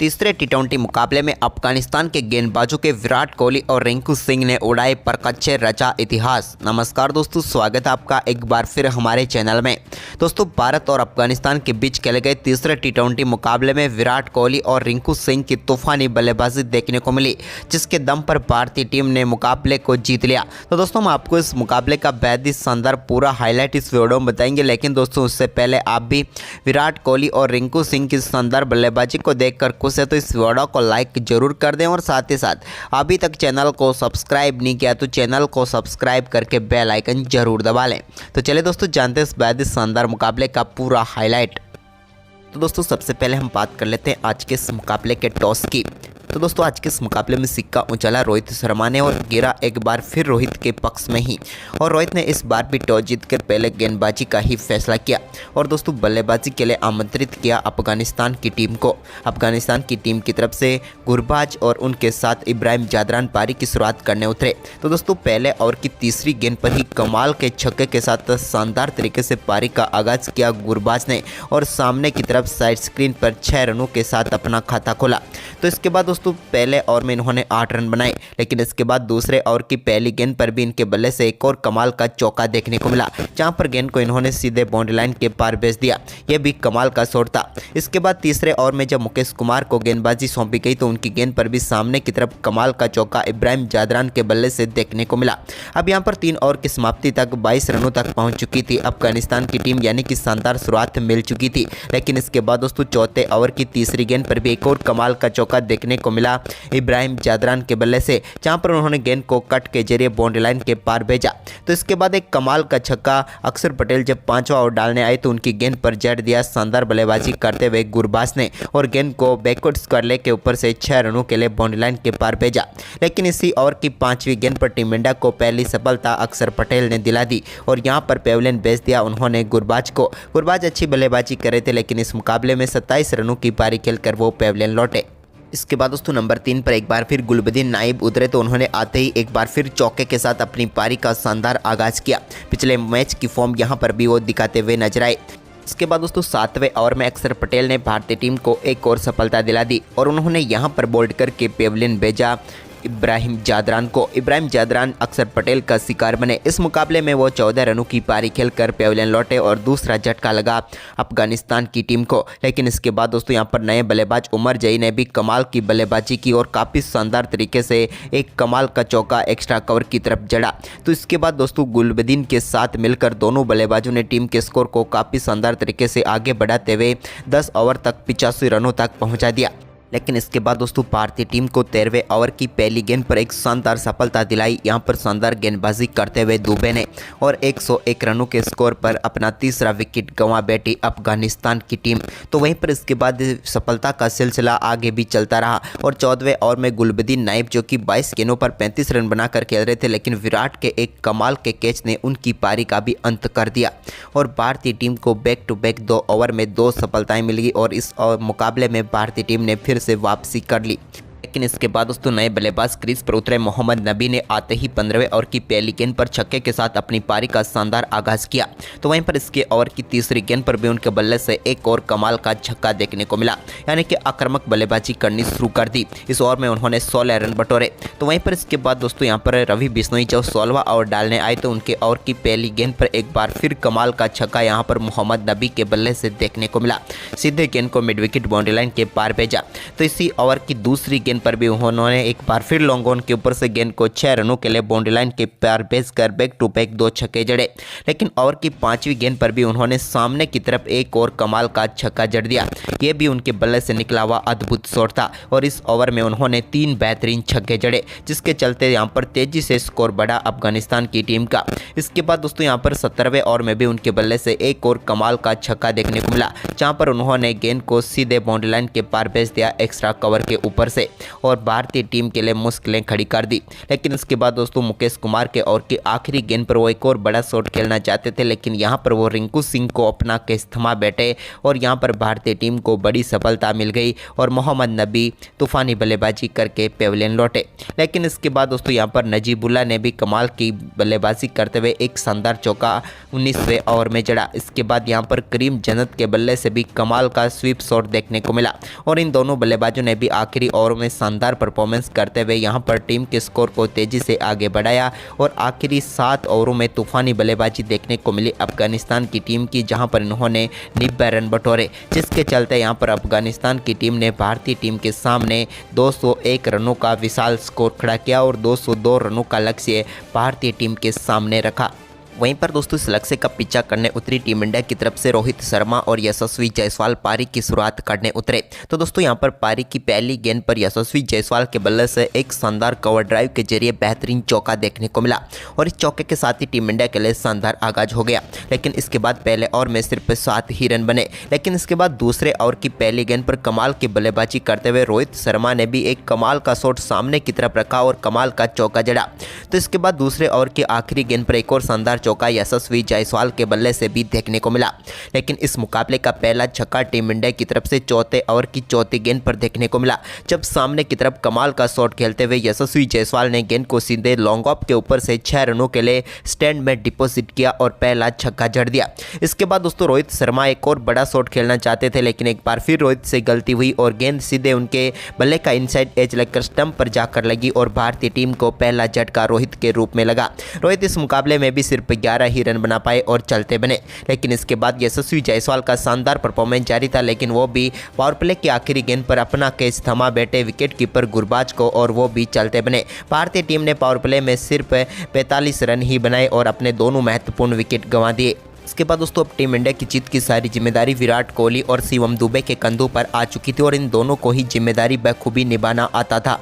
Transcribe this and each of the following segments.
तीसरे टी20 मुकाबले में अफगानिस्तान के गेंदबाजों के विराट कोहली और रिंकू सिंह ने उड़ाए परकच्चे रचा इतिहास। नमस्कार दोस्तों, स्वागत है आपका एक बार फिर हमारे चैनल में। दोस्तों, भारत और अफगानिस्तान के बीच खेले गए तीसरे टी20 मुकाबले में विराट कोहली और रिंकू सिंह की तूफानी बल्लेबाजी देखने को मिली, जिसके दम पर भारतीय टीम ने मुकाबले को जीत लिया। तो दोस्तों, हम आपको इस मुकाबले का बेहद ही शानदार पूरा हाईलाइट इस वीडियो में बताएंगे, लेकिन दोस्तों उससे पहले आप भी विराट कोहली और रिंकू सिंह की शानदार बल्लेबाजी को देखकर खुश है तो इस वीडियो को लाइक जरूर कर दें और साथ ही साथ अभी तक चैनल को सब्सक्राइब नहीं किया तो चैनल को सब्सक्राइब करके बेल आइकन जरूर दबा लें। तो चलिए दोस्तों, जानते हैं इस बेहद ही शानदार मुकाबले का पूरा हाईलाइट। तो दोस्तों, सबसे पहले हम बात कर लेते हैं आज के इस मुकाबले के टॉस की। तो दोस्तों, आज के इस मुकाबले में सिक्का उछाला रोहित शर्मा ने और गिरा एक बार फिर रोहित के पक्ष में ही। और रोहित ने इस बार भी टॉस जीतकर पहले गेंदबाजी का ही फैसला किया और दोस्तों बल्लेबाजी के लिए आमंत्रित किया अफगानिस्तान की टीम को। अफगानिस्तान की टीम की तरफ से गुरबाज और उनके साथ इब्राहिम जादरान पारी की शुरुआत करने उतरे। तो दोस्तों, पहले ओवर की तीसरी गेंद पर ही कमाल के छक्के के साथ शानदार तरीके से पारी का आगाज किया गुरबाज ने और सामने की तरफ साइड स्क्रीन पर 6 रनों के साथ अपना खाता खोला। तो इसके बाद दोस्तों पहले ओवर में इन्होंने 8 रन बनाए, लेकिन इसके बाद दूसरे ओवर की पहली गेंद पर भी इनके बल्ले से एक और कमाल का चौका देखने को मिला, जहां पर गेंद को इन्होंने सीधे बाउंड्री लाइन के पार भेज दिया। यह भी कमाल का शॉट था। इसके बाद तीसरे ओवर में जब मुकेश कुमार को गेंदबाजी सौंपी गई तो उनकी गेंद पर भी सामने की तरफ कमाल का चौका इब्राहिम जादरान के बल्ले से देखने को मिला। अब यहाँ पर 3 ओवर की समाप्ति तक 22 रनों तक पहुंच चुकी थी अफगानिस्तान की टीम, यानी कि शानदार शुरुआत मिल चुकी थी। लेकिन इसके बाद दोस्तों चौथे ओवर की तीसरी गेंद पर भी एक और कमाल का चौका देखने को मिला इब्राहिम जादरान के बल्ले से, जहां पर उन्होंने गेंद को कट के जरिए बाउंड्री लाइन के पार भेजा। तो इसके बाद एक कमाल का छक्का अक्षर पटेल जब 5वां ओवर डालने आए तो उनकी गेंद पर जड़ दिया शानदार बल्लेबाजी करते हुए गुरबाज ने और गेंद को बैकवर्ड स्क्वायर लेग के ऊपर से 6 रनों के लिए बाउंड्री लाइन के पार भेजा। लेकिन इसी ओवर की 5वीं गेंद पर टीम इंडिया को पहली सफलता अक्षर पटेल ने दिला दी और यहां पर पेवलियन भेज दिया उन्होंने गुरबाज को। गुरबाज अच्छी बल्लेबाजी कर रहे थे, लेकिन इस मुकाबले में 27 रनों की पारी खेलकर वो पेवलियन लौटे। इसके बाद दोस्तों नंबर 3 पर एक बार फिर गुलबदीन नाइब उतरे तो उन्होंने आते ही एक बार फिर चौके के साथ अपनी पारी का शानदार आगाज किया। पिछले मैच की फॉर्म यहां पर भी वो दिखाते हुए नजर आए। इसके बाद दोस्तों 7वें ओवर में अक्षर पटेल ने भारतीय टीम को एक और सफलता दिला दी और उन्होंने यहां पर बोल्ड करके पेवलियन भेजा इब्राहिम जादरान को। इब्राहिम जादरान अक्षर पटेल का शिकार बने। इस मुकाबले में वो 14 रनों की पारी खेलकर पेवलियन लौटे और दूसरा झटका लगा अफगानिस्तान की टीम को। लेकिन इसके बाद दोस्तों यहाँ पर नए बल्लेबाज उमर जई ने भी कमाल की बल्लेबाजी की और काफ़ी शानदार तरीके से एक कमाल का चौका एक्स्ट्रा कवर की तरफ जड़ा। तो इसके बाद दोस्तों गुलबदीन के साथ मिलकर दोनों बल्लेबाजों ने टीम के स्कोर को काफ़ी शानदार तरीके से आगे बढ़ाते हुए 10 ओवर तक 85 रनों तक पहुँचा दिया। लेकिन इसके बाद दोस्तों भारतीय टीम को 13वें ओवर की पहली गेंद पर एक शानदार सफलता दिलाई। यहां पर शानदार गेंदबाजी करते हुए दुबे ने और 101 रनों के स्कोर पर अपना तीसरा विकेट गंवा बैठी अफगानिस्तान की टीम। तो वहीं पर इसके बाद सफलता का सिलसिला आगे भी चलता रहा और 14वें ओवर में गुलबदीन नाइब जो कि 22 गेंदों पर 35 रन बनाकर खेल रहे थे, लेकिन विराट के एक कमाल के कैच ने उनकी पारी का भी अंत कर दिया और भारतीय टीम को बैक टू बैक 2 ओवर में 2 सफलताएं मिली और इस मुकाबले में भारतीय टीम ने फिर से वापसी कर ली। लेकिन इसके बाद दोस्तों नए बल्लेबाज क्रीज पर उतरे मोहम्मद नबी ने आते ही 15वें ओवर की पहली गेंद पर छक्के के साथ अपनी पारी का शानदार आगाज किया। तो वहीं पर इसके ओवर की तीसरी गेंद पर भी उनके बल्ले से एक और कमाल का छक्का देखने को मिला, यानी कि आक्रामक बल्लेबाजी करनी शुरू कर दी। इस ओवर में उन्होंने 16 रन बटोरे। तो वहीं पर इसके बाद दोस्तों यहाँ पर रवि बिश्नोई जब 16वां ओवर डालने आए तो उनके ओवर की पहली गेंद पर एक बार फिर कमाल का छक्का यहाँ पर मोहम्मद नबी के बल्ले से देखने को मिला। सीधे गेंद को मिड विकेट बाउंड्री लाइन के पार भेजा। तो इसी ओवर की दूसरी गेंद पर भी उन्होंने एक बार फिर लॉन्ग ऑन के ऊपर से गेंद को 6 रनों के लिए बाउंड्री लाइन के पार भेजकर बैक टू बैक 2 छक्के जड़े। लेकिन ओवर की 5वीं गेंद पर भी उन्होंने सामने की तरफ एक और कमाल का छक्का जड़ दिया। यह भी उनके बल्ले से निकला हुआ अद्भुत शॉट था और इस ओवर में उन्होंने 3 बेहतरीन छक्के जड़े, जिसके चलते यहाँ पर तेजी से स्कोर बढ़ा अफगानिस्तान की टीम का। इसके बाद दोस्तों यहाँ पर 17वें ओवर में भी उनके बल्ले से एक और कमाल का छक्का देखने को मिला, जहाँ पर उन्होंने गेंद को सीधे बाउंड्री लाइन के पार भेज दिया एक्स्ट्रा कवर के ऊपर से और भारतीय टीम के लिए मुश्किलें खड़ी कर दी। लेकिन इसके बाद दोस्तों मुकेश कुमार के ओवर की आखिरी गेंद पर वो एक और बड़ा शॉट खेलना चाहते थे, लेकिन यहाँ पर वो रिंकू सिंह को अपना कैच थमा बैठे और यहाँ पर भारतीय टीम को बड़ी सफलता मिल गई और मोहम्मद नबी तूफानी बल्लेबाजी करके पेविलियन लौटे। लेकिन इसके बाद दोस्तों यहाँ पर नजीबुल्ला ने भी कमाल की बल्लेबाजी करते हुए एक शानदार चौका 19वें ओवर में जड़ा। इसके बाद यहाँ पर करीम जन्नत के बल्ले से भी कमाल का स्वीप शॉट देखने को मिला और इन दोनों बल्लेबाजों ने भी आखिरी ओवर में शानदार परफॉर्मेंस करते हुए यहाँ पर टीम के स्कोर को तेजी से आगे बढ़ाया और आखिरी 7 ओवरों में तूफानी बल्लेबाजी देखने को मिली अफगानिस्तान की टीम की, जहाँ पर इन्होंने 90 रन बटोरे, जिसके चलते यहाँ पर अफगानिस्तान की टीम ने भारतीय टीम के सामने 201 रनों का विशाल स्कोर खड़ा किया और 202 रनों का लक्ष्य भारतीय टीम के सामने रखा। वहीं पर दोस्तों इस लक्ष्य का पीछा करने उतरी टीम इंडिया की तरफ से रोहित शर्मा और यशस्वी जायसवाल पारी की शुरुआत करने उतरे। तो दोस्तों यहां पर पारी की पहली गेंद पर यशस्वी जायसवाल के बल्ले से एक शानदार कवर ड्राइव के जरिए बेहतरीन चौका देखने को मिला और इस चौके के साथ ही टीम इंडिया के लिए शानदार आगाज हो गया। लेकिन इसके बाद पहले ओवर में सिर्फ 7 ही रन बने। लेकिन इसके बाद दूसरे ओवर की पहली गेंद पर कमाल की बल्लेबाजी करते हुए रोहित शर्मा ने भी एक कमाल का शॉट सामने की तरफ रखा और कमाल का चौका जड़ा। तो इसके बाद दूसरे ओवर की आखिरी गेंद पर एक और शानदार चौका यशस्वी जायसवाल के बल्ले से भी देखने को मिला। लेकिन इस मुकाबले का पहला छक्का टीम इंडिया की तरफ से चौथे ओवर की चौथी गेंद पर देखने को मिला, जब सामने की तरफ कमाल का शॉट खेलते हुए यशस्वी जायसवाल ने गेंद को सीधे लॉन्ग ऑफ के ऊपर से 6 रनों के लिए स्टैंड में डिपॉजिट किया और पहला छक्का जड़ दिया। इसके बाद दोस्तों रोहित शर्मा एक और बड़ा शॉट खेलना चाहते थे, लेकिन एक बार फिर रोहित से गलती हुई और गेंद सीधे उनके बल्ले का इनसाइड एज लगकर स्टंप पर जाकर लगी और भारतीय टीम को पहला झटका रोहित के रूप में लगा। रोहित इस मुकाबले में भी सिर्फ 11 ही रन बना पाए और चलते बने। लेकिन इसके बाद यशस्वी जायसवाल का शानदार परफॉर्मेंस जारी था, लेकिन वो भी पावर प्ले की आखिरी गेंद पर अपना कैच थमा बैठे विकेट कीपर गुरबाज को और वो भी चलते बने। भारतीय टीम ने पावर प्ले में सिर्फ 45 रन ही बनाए और अपने दोनों महत्वपूर्ण विकेट गंवा दिए। इसके बाद दोस्तों अब टीम इंडिया की जीत की सारी जिम्मेदारी विराट कोहली और शिवम दुबे के कंधों पर आ चुकी थी और इन दोनों को ही जिम्मेदारी बखूबी निभाना आता था।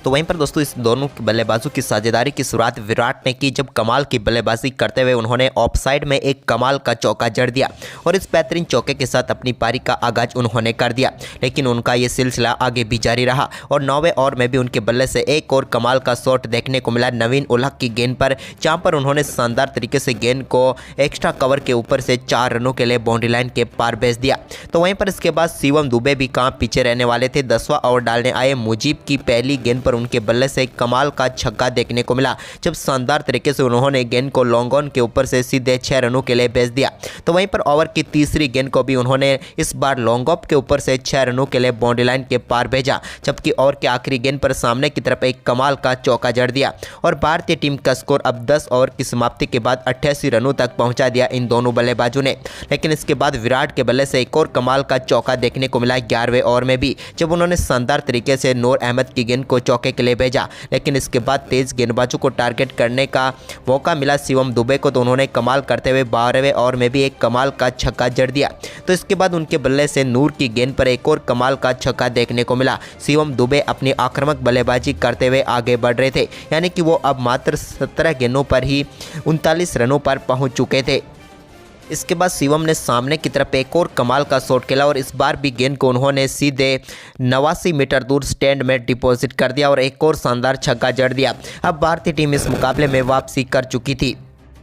तो वहीं पर दोस्तों इस दोनों बल्लेबाजों की साझेदारी की शुरुआत विराट ने की, जब कमाल की बल्लेबाजी करते हुए उन्होंने ऑफ साइड में एक कमाल का चौका जड़ दिया और इस बेहतरीन चौके के साथ अपनी पारी का आगाज उन्होंने कर दिया। लेकिन उनका ये सिलसिला आगे भी जारी रहा और 9वें ओवर में भी उनके बल्ले से एक और कमाल का शॉट देखने को मिला नवीन उलहक की गेंद पर, जहां पर उन्होंने शानदार तरीके से गेंद को एक्स्ट्रा कवर के ऊपर से 4 रनों के लिए बाउंड्री लाइन के पार भेज दिया। तो वहीं पर इसके बाद शिवम दुबे भी कहाँ पीछे रहने वाले थे। 10वां ओवर डालने आए मुजीब की पहली गेंद पर उनके बल्ले से कमाल का छक्का देखने को मिला, जब शानदार तरीके से उन्होंने गेंद को लॉन्ग ऑन के ऊपर से सीधे 6 रनों के लिए भेज दिया। तो वहीं पर ओवर की तीसरी गेंद को भी उन्होंने इस बार लॉन्ग ऑफ के ऊपर से 6 रनों के लिए बाउंड्री लाइन के पार भेजा, जबकि ओवर की आखिरी गेंद पर सामने की तरफ एक कमाल का चौका जड़ दिया और भारतीय टीम का स्कोर अब 10 ओवर की समाप्ति के बाद 88 रनों तक पहुंचा दिया इन दोनों बल्लेबाजों ने। लेकिन इसके बाद विराट के बल्ले से एक और कमाल का चौका देखने को मिला 11वें ओवर में भी, जब उन्होंने शानदार तरीके से नूर अहमद की गेंद को चौके के लिए भेजा। लेकिन इसके बाद तेज गेंदबाजों को टारगेट करने का मौका मिला शिवम दुबे को, तो उन्होंने कमाल करते हुए 12वें ओवर में भी एक कमाल का छक्का जड़ दिया। तो इसके बाद उनके बल्ले से नूर की गेंद पर एक और कमाल का छक्का देखने को मिला। शिवम दुबे अपनी आक्रामक बल्लेबाजी करते हुए आगे बढ़ रहे थे, यानी कि वो अब मात्र 17 गेंदों पर ही 39 रनों पर पहुंच चुके थे। इसके बाद शिवम ने सामने की तरफ एक और कमाल का शॉट खेला और इस बार भी गेंद को उन्होंने सीधे 89 मीटर दूर स्टैंड में डिपॉजिट कर दिया और एक और शानदार छक्का जड़ दिया। अब भारतीय टीम इस मुकाबले में वापसी कर चुकी थी,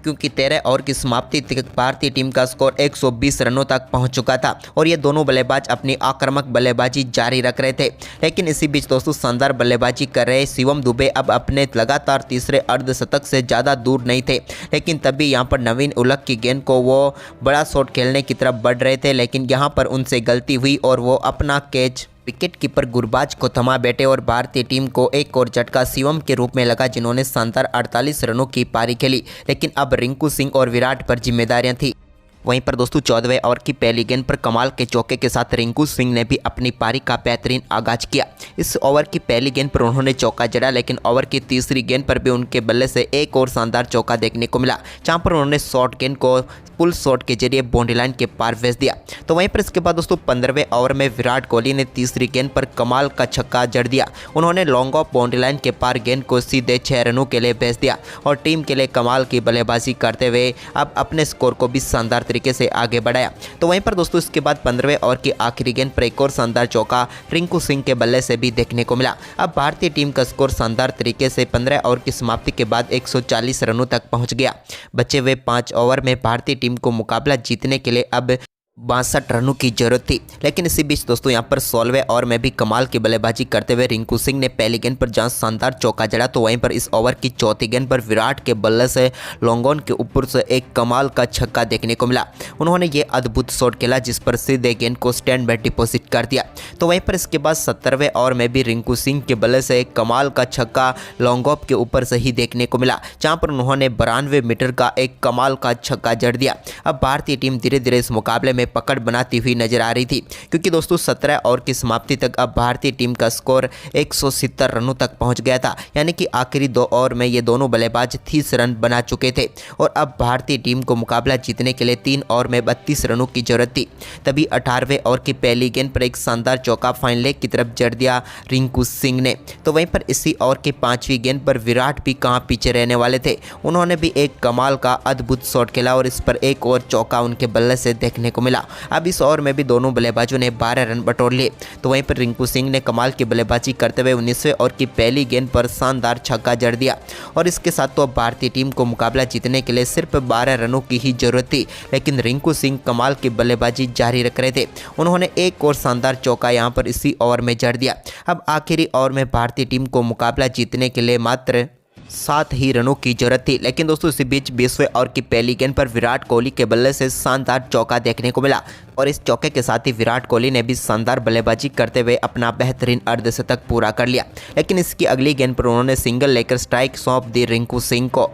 क्योंकि 13 ओवर की समाप्ति तक भारतीय टीम का स्कोर 120 रनों तक पहुंच चुका था और ये दोनों बल्लेबाज अपनी आक्रामक बल्लेबाजी जारी रख रहे थे। लेकिन इसी बीच दोस्तों शानदार बल्लेबाजी कर रहे शिवम दुबे अब अपने लगातार तीसरे अर्धशतक से ज़्यादा दूर नहीं थे। लेकिन तभी यहाँ पर नवीन उलहक की गेंद को वो बड़ा शॉट खेलने की तरफ बढ़ रहे थे, लेकिन यहाँ पर उनसे गलती हुई और वो अपना कैच विकेट कीपर गुरबाज को थमा बैठे और भारतीय टीम को एक और झटका शिवम के रूप में लगा, जिन्होंने शानदार 48 रनों की पारी खेली। लेकिन अब रिंकू सिंह और विराट पर जिम्मेदारियां थी। वहीं पर दोस्तों 14वें ओवर की पहली गेंद पर कमाल के चौके के साथ रिंकू सिंह ने भी अपनी पारी का बेहतरीन आगाज किया। इस ओवर की पहली गेंद पर उन्होंने चौका जड़ा, लेकिन ओवर की तीसरी गेंद पर भी उनके बल्ले से एक और शानदार चौका देखने को मिला, जहां पर उन्होंने शॉर्ट गेंद को पुल शॉट के जरिए बाउंड्री लाइन के पार भेज दिया। तो वहीं पर इसके बाद दोस्तों 15वें ओवर में विराट कोहली ने तीसरी गेंद पर कमाल का छक्का जड़ दिया। उन्होंने लॉन्ग ऑफ बाउंड्री लाइन के पार गेंद को सीधे 6 रनों के लिए भेज दिया और टीम के लिए कमाल की बल्लेबाजी करते हुए अब अपने स्कोर को भी शानदार तरीके से आगे बढ़ाया। तो वहीं पर दोस्तों इसके बाद 15वें ओवर की आखिरी गेंद पर एक और शानदार चौका रिंकू सिंह के बल्ले से भी देखने को मिला। अब भारतीय टीम का स्कोर शानदार तरीके से 15 ओवर की समाप्ति के बाद 140 रनों तक पहुंच गया। बचे हुए 5 ओवर में भारतीय टीम को मुकाबला जीतने के लिए अब 62 रनों की जरूरत थी। लेकिन इसी बीच दोस्तों यहाँ पर 16वें ओवर में भी कमाल की बल्लेबाजी करते हुए रिंकू सिंह ने पहली गेंद पर जहां शानदार चौका जड़ा, तो वहीं पर इस ओवर की चौथी गेंद पर विराट के बल्ले से लॉन्ग ऑन के ऊपर से एक कमाल का छक्का देखने को मिला। उन्होंने ये अद्भुत शॉट खेला जिस पर सीधे गेंद को स्टैंड में डिपॉजिट कर दिया। तो वहीं पर इसके बाद 70वें ओवर में भी रिंकू सिंह के बल्ले से एक कमाल का छक्का लॉन्ग ऑफ के ऊपर से ही देखने को मिला, जहाँ पर उन्होंने 92 मीटर का एक कमाल का छक्का जड़ दिया। अब भारतीय टीम धीरे धीरे इस मुकाबले में पकड़ बनाती हुई नजर आ रही थी, क्योंकि दोस्तों 17 ओवर की समाप्ति तक अब भारतीय टीम का स्कोर 170 रनों तक पहुंच गया था। यानी कि आखिरी 2 ओवर में ये दोनों बल्लेबाज 30 रन बना चुके थे और अब भारतीय टीम को मुकाबला जीतने के लिए 3 ओवर में 32 रनों की जरूरत थी। तभी 18वें ओवर की पहली गेंद पर एक शानदार चौका फाइन लेग की तरफ जड़ दिया रिंकू सिंह ने। तो वहीं पर इसी ओवर की 5वीं गेंद पर विराट भी कहां पीछे रहने वाले थे, उन्होंने भी एक कमाल का अद्भुत शॉट खेला और इस पर एक और चौका उनके बल्ले से देखने को मिला। अब इस ओवर में भी दोनों बल्लेबाजों ने 12 रन बटोर लिए। तो वहीं पर रिंकू सिंह ने कमाल की बल्लेबाजी करते हुए 19वें ओवर की पहली गेंद पर शानदार छक्का जड़ दिया और इसके साथ तो अब भारतीय टीम को मुकाबला जीतने के लिए सिर्फ 12 रनों की ही जरूरत थी। लेकिन रिंकू सिंह कमाल की बल्लेबाजी जारी रख रहे थे, उन्होंने एक और शानदार चौका यहां पर इसी ओवर में जड़ दिया। अब आखिरी ओवर में भारतीय टीम को मुकाबला जीतने के लिए मात्र 7 ही रनों की जरूरत थी। लेकिन दोस्तों इसी बीच 20वें ओवर की पहली गेंद पर विराट कोहली के बल्ले से शानदार चौका देखने को मिला और इस चौके के साथ ही विराट कोहली ने भी शानदार बल्लेबाजी करते हुए अपना बेहतरीन अर्धशतक पूरा कर लिया। लेकिन इसकी अगली गेंद पर उन्होंने सिंगल लेकर स्ट्राइक सौंप दी रिंकू सिंह को।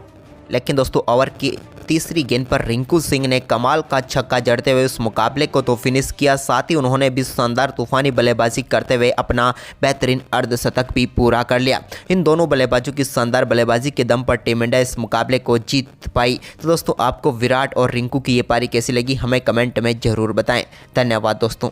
लेकिन दोस्तों ओवर की तीसरी गेंद पर रिंकू सिंह ने कमाल का छक्का जड़ते हुए उस मुकाबले को तो फिनिश किया, साथ ही उन्होंने भी शानदार तूफानी बल्लेबाजी करते हुए अपना बेहतरीन अर्धशतक भी पूरा कर लिया। इन दोनों बल्लेबाजों की शानदार बल्लेबाजी के दम पर टीम इंडिया इस मुकाबले को जीत पाई। तो दोस्तों आपको विराट और रिंकू की ये पारी कैसी लगी हमें कमेंट में जरूर बताएं। धन्यवाद दोस्तों।